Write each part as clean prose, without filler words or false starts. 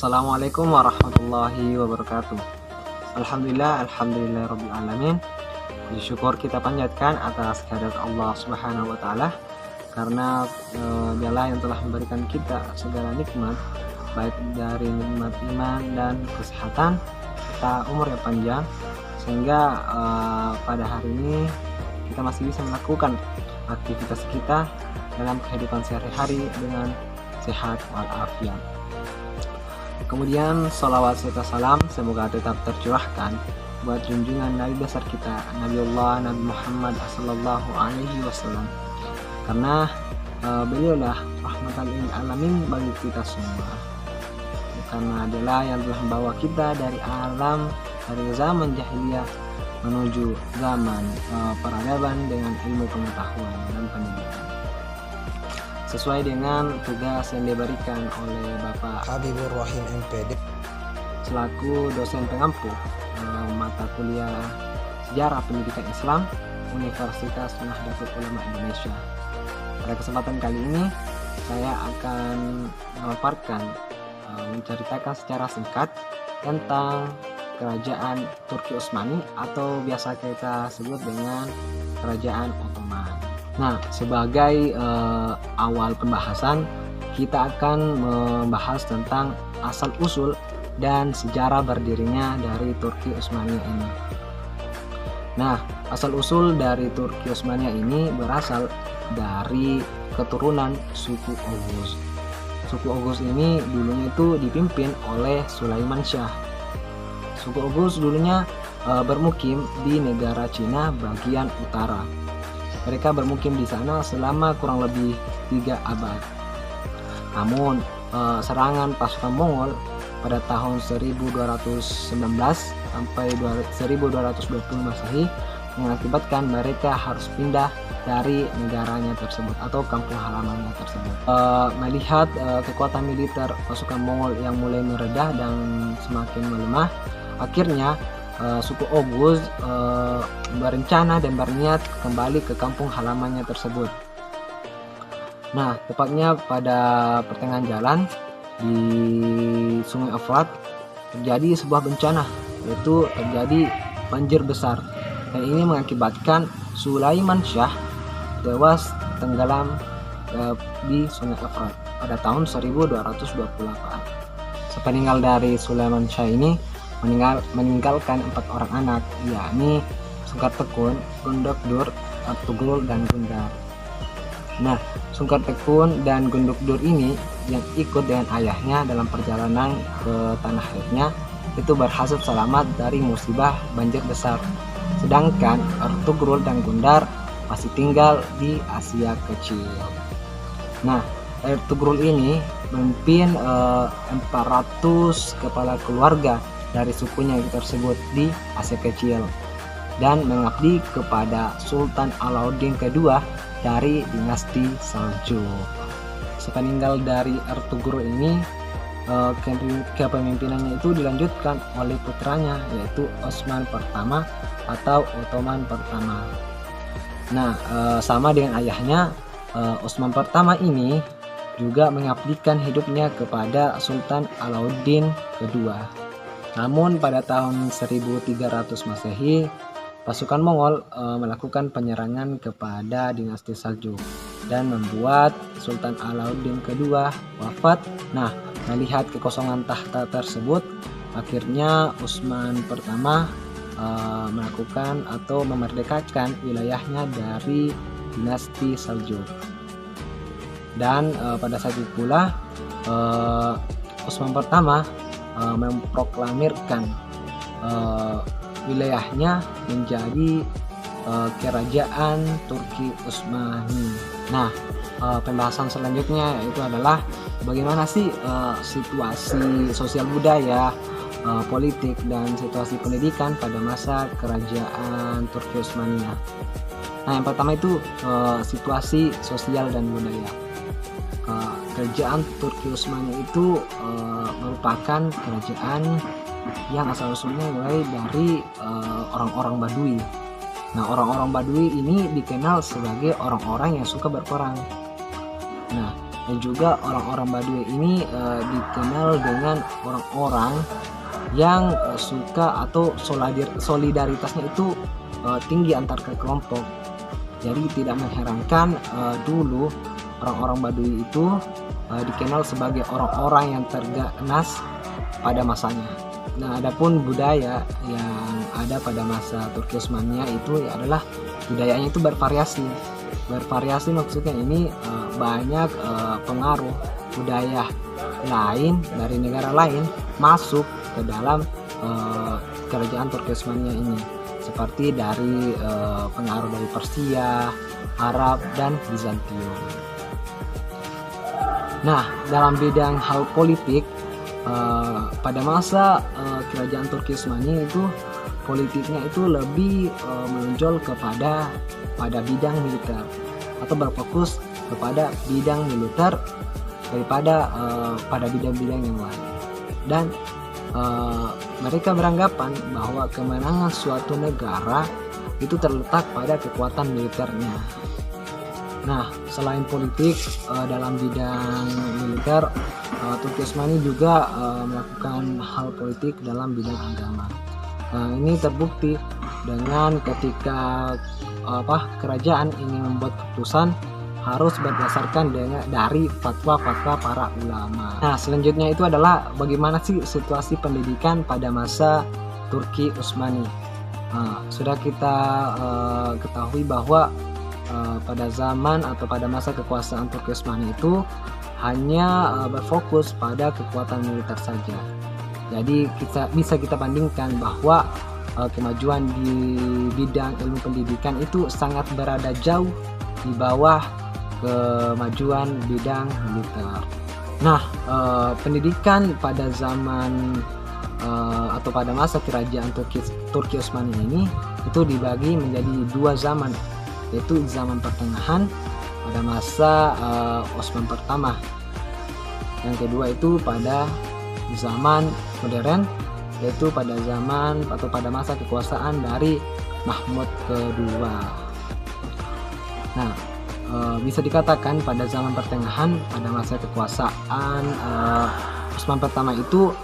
Assalamualaikum warahmatullahi wabarakatuh. Alhamdulillah rabbil alamin. Puji syukur kita panjatkan atas kehadirat Allah Subhanahu wa taala karena Dialah yang telah memberikan kita segala nikmat, baik dari nikmat iman dan kesehatan serta umur yang panjang, sehingga pada hari ini kita masih bisa melakukan aktivitas kita dalam kehidupan sehari-hari dengan sehat walafiat. Kemudian salawat serta salam semoga tetap tercurahkan buat junjungan Nabi besar kita, Nabiullah Nabi Muhammad sallallahu alaihi wasallam, karena beliaulah rahmatan lil alamin bagi kita semua. Karena adalah yang telah membawa kita dari zaman jahiliyah menuju zaman peradaban dengan ilmu pengetahuan dan pendidikan, sesuai dengan tugas yang diberikan oleh Bapak Habibur Rahim MPD selaku dosen pengampu mata kuliah Sejarah Pendidikan Islam Universitas Nahdlatul Ulama Indonesia. Pada kesempatan kali ini saya akan menceritakan secara singkat tentang Kerajaan Turki Utsmani atau biasa kita sebut dengan Kerajaan Ottoman. Nah, sebagai awal pembahasan, kita akan membahas tentang asal-usul dan sejarah berdirinya dari Turki Utsmania ini. Nah, asal-usul dari Turki Utsmania ini berasal dari keturunan suku Oghuz. Suku Oghuz ini dulunya itu dipimpin oleh Sulaiman Shah. Suku Oghuz dulunya bermukim di negara Cina bagian utara. Mereka bermukim di sana selama kurang lebih 3 abad. Namun serangan pasukan Mongol pada tahun 1219 sampai 1220 Masehi mengakibatkan mereka harus pindah dari negaranya tersebut atau kampung halamannya tersebut. Melihat kekuatan militer pasukan Mongol yang mulai meredah dan semakin melemah, akhirnya suku Oghuz berencana dan berniat kembali ke kampung halamannya tersebut. Nah, tepatnya pada pertengahan jalan di Sungai Efrat terjadi sebuah bencana, yaitu terjadi banjir besar, dan ini mengakibatkan Sulaiman Shah tewas tenggelam di Sungai Efrat pada tahun 1228. Sepeninggal dari Sulaiman Shah ini meninggalkan 4 orang anak, yakni Sungkar Tekun, Gunduk Dur, Ertugrul, dan Gundar. Nah, Sungkar Tekun dan Gunduk Dur ini yang ikut dengan ayahnya dalam perjalanan ke tanah airnya itu berhasil selamat dari musibah banjir besar. Sedangkan Ertugrul dan Gundar masih tinggal di Asia Kecil. Nah, Ertugrul ini memimpin 400 kepala keluarga dari sukunya tersebut di Asia Kecil dan mengabdi kepada Sultan Alauddin kedua dari dinasti Seljuk. Sepeninggal dari Ertugrul ini, kepemimpinannya itu dilanjutkan oleh putranya, yaitu Osman pertama atau Ottoman pertama. Nah, sama dengan ayahnya, Osman pertama ini juga mengabdikan hidupnya kepada Sultan Alauddin kedua. Namun pada tahun 1300 Masehi, pasukan Mongol melakukan penyerangan kepada dinasti Seljuk dan membuat Sultan Alauddin kedua wafat. Nah, melihat kekosongan tahta tersebut, akhirnya Utsman pertama melakukan atau memerdekakan wilayahnya dari dinasti Seljuk. Dan pada saat itu pula Utsman pertama memproklamirkan wilayahnya menjadi Kerajaan Turki Utsmani. Nah, pembahasan selanjutnya itu adalah bagaimana sih situasi sosial budaya, politik, dan situasi pendidikan pada masa Kerajaan Turki Utsmania. Nah, yang pertama itu situasi sosial dan budaya. Kerajaan Turki Utsmania itu merupakan kerajaan yang asal-usulnya mulai dari orang-orang Badui. Nah, orang-orang Badui ini dikenal sebagai orang-orang yang suka berperang. Nah, dan juga orang-orang Baduy ini dikenal dengan orang-orang yang suka atau solidaritasnya itu tinggi antar kelompok. Jadi tidak mengherankan dulu orang-orang Baduy itu dikenal sebagai orang-orang yang terganas pada masanya. Nah, adapun budaya yang ada pada masa Turki Utsmaniyah itu adalah budayanya itu bervariasi. Bervariasi maksudnya ini banyak pengaruh budaya lain dari negara lain masuk ke dalam kerajaan Turki Utsmaniyah ini, seperti dari pengaruh dari Persia, Arab, dan Bizantium. Nah, dalam bidang hal politik, pada masa kerajaan Turki Utsmaniyah itu politiknya itu lebih menonjol pada bidang militer atau berfokus kepada bidang militer daripada pada bidang-bidang yang lain. Dan mereka beranggapan bahwa kemenangan suatu negara itu terletak pada kekuatan militernya. Nah, selain politik, dalam bidang militer, Turki Utsmaniyah juga melakukan hal politik dalam bidang agama. Nah, ini terbukti dengan ketika kerajaan ingin membuat keputusan harus berdasarkan dari fatwa-fatwa para ulama. Nah, selanjutnya itu adalah bagaimana sih situasi pendidikan pada masa Turki Utsmaniyah. Sudah kita ketahui bahwa pada zaman atau pada masa kekuasaan Turki Utsmaniyah itu hanya berfokus pada kekuatan militer saja. Jadi bisa kita bandingkan bahwa kemajuan di bidang ilmu pendidikan itu sangat berada jauh di bawah kemajuan bidang militer. Nah, pendidikan pada zaman atau pada masa kerajaan Turki Utsmaniyah ini itu dibagi menjadi dua zaman, yaitu zaman pertengahan pada masa Osman pertama. Yang kedua itu pada zaman modern, yaitu pada zaman atau pada masa kekuasaan dari Mahmud kedua. Nah, bisa dikatakan pada zaman pertengahan pada masa kekuasaan Osman pertama itu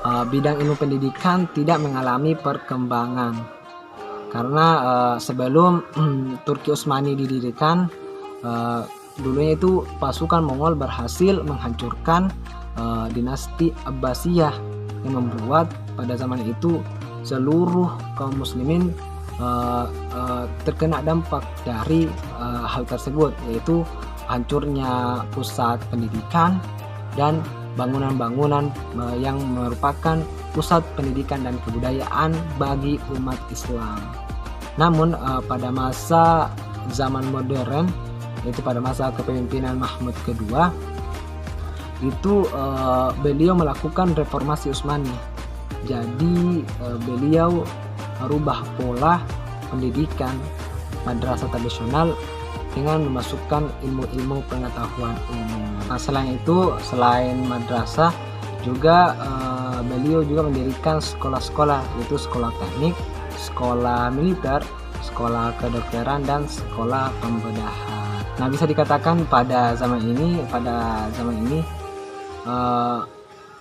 bidang ilmu pendidikan tidak mengalami perkembangan karena sebelum Turki Utsmaniyah didirikan, dulunya itu pasukan Mongol berhasil menghancurkan dinasti Abbasiyah yang membuat pada zaman itu seluruh kaum muslimin terkena dampak dari hal tersebut, yaitu hancurnya pusat pendidikan dan bangunan-bangunan yang merupakan pusat pendidikan dan kebudayaan bagi umat Islam. Namun pada masa zaman modern, yaitu pada masa kepemimpinan Mahmud kedua, itu beliau melakukan reformasi Utsmaniyah. Jadi beliau merubah pola pendidikan madrasah tradisional dengan memasukkan ilmu-ilmu pengetahuan umum. Nah, selain itu, selain madrasah juga beliau juga mendirikan sekolah-sekolah, yaitu sekolah teknik, sekolah militer, sekolah kedokteran, dan sekolah pembedahan. Nah, bisa dikatakan pada zaman ini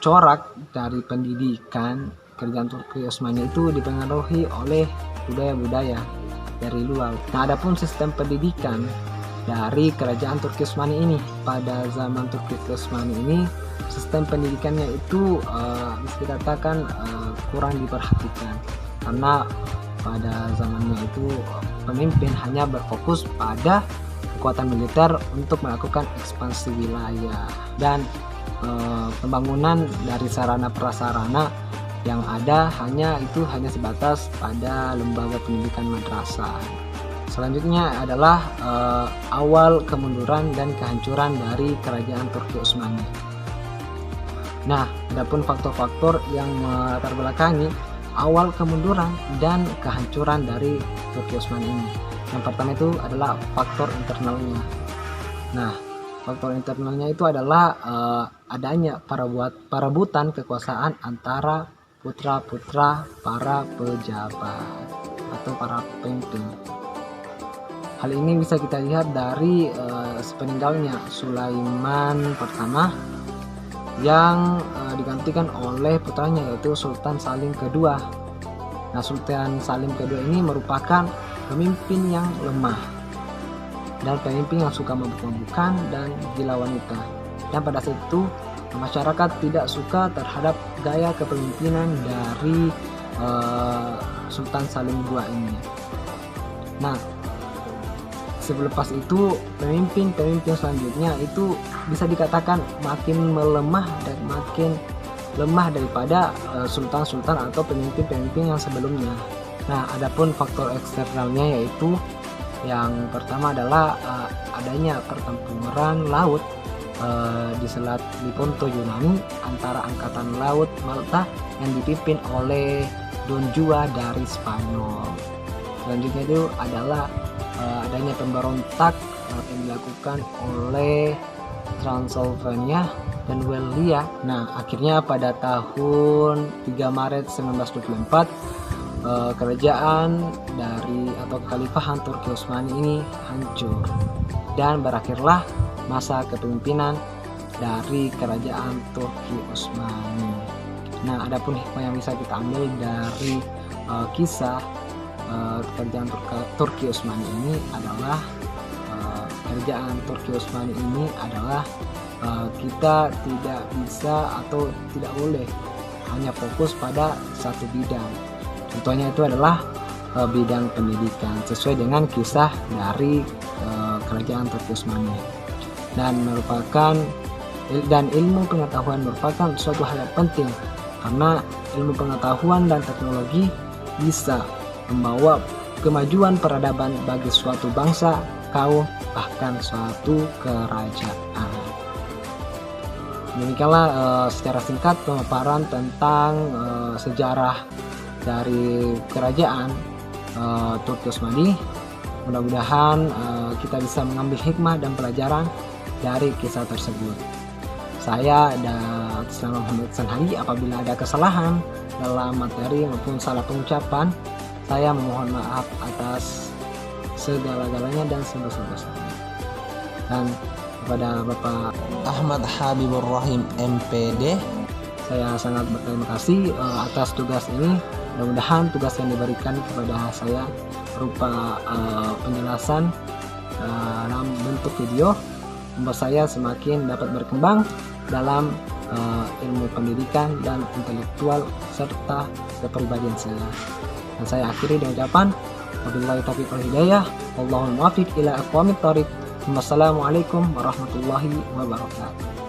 corak dari pendidikan kerajaan Turki Utsmaniyah itu dipengaruhi oleh budaya-budaya dari luar. Nah, adapun sistem pendidikan dari kerajaan Turki Utsmaniyah ini pada zaman Turki Utsmaniyah ini, sistem pendidikannya itu bisa dikatakan kurang diperhatikan karena pada zamannya itu pemimpin hanya berfokus pada kekuatan militer untuk melakukan ekspansi wilayah dan pembangunan dari sarana prasarana yang ada hanya sebatas pada lembaga pendidikan madrasah. Selanjutnya adalah awal kemunduran dan kehancuran dari kerajaan Turki Utsmaniyah. Nah, adapun faktor-faktor yang melatar belakangi awal kemunduran dan kehancuran dari Turki Utsmaniyah ini. Yang pertama itu adalah faktor internalnya. Nah, faktor internalnya itu adalah adanya perebutan kekuasaan antara putra-putra para pejabat atau para pemimpin. Hal ini bisa kita lihat dari sepeninggalnya Sulaiman pertama yang digantikan oleh putranya yaitu Sultan Salim kedua. Nah, Sultan Salim kedua ini merupakan pemimpin yang lemah dan pemimpin yang suka mabuk-mabukan dan gila wanita. Dan pada saat itu masyarakat tidak suka terhadap gaya kepemimpinan dari Sultan Salim II ini. Nah, selepas itu pemimpin-pemimpin selanjutnya itu bisa dikatakan makin melemah dan makin lemah daripada sultan-sultan atau pemimpin-pemimpin yang sebelumnya. Nah, adapun faktor eksternalnya yaitu yang pertama adalah adanya pertempuran laut di Selat Lepanto Yunani antara angkatan laut Malta yang dipimpin oleh Don Juan dari Spanyol. Selanjutnya itu adalah adanya pemberontak yang dilakukan oleh Transylvania dan Wallia. Nah, akhirnya pada tahun 3 Maret 1924 kerajaan dari atau kekhalifahan Turki Utsmani ini hancur dan berakhirlah masa kepemimpinan dari kerajaan Turki Utsmani. Nah, adapun hikmah yang bisa kita ambil dari kisah kerajaan Turki Utsmani ini adalah kerajaan Turki Utsmani ini adalah kita tidak bisa atau tidak boleh hanya fokus pada satu bidang. Contohnya itu adalah bidang pendidikan sesuai dengan kisah dari kerajaan Turki Utsmani dan ilmu pengetahuan merupakan suatu hal yang penting karena ilmu pengetahuan dan teknologi bisa membawa kemajuan peradaban bagi suatu bangsa, kaum, bahkan suatu kerajaan. Demikianlah secara singkat pemaparan tentang sejarah dari kerajaan Turki Utsmani. Mudah-mudahan kita bisa mengambil hikmah dan pelajaran dari kisah tersebut. Saya dan Muhammad Sanhali, apabila ada kesalahan dalam materi maupun salah pengucapan, saya memohon maaf atas segala-galanya dan sebesar-besarnya. Dan kepada Bapak Ahmad Habibur Rahim MPD, saya sangat berterima kasih atas tugas ini. Mudah-mudahan tugas yang diberikan kepada saya berupa penjelasan dalam bentuk video membuat saya semakin dapat berkembang dalam ilmu pendidikan dan intelektual serta kepribadian saya. Dan saya akhiri dengan ucapan wabillahi taufiq wal hidayah, wallahul muwaffiq ila aqwamit thoriq. Wassalamualaikum warahmatullahi wabarakatuh.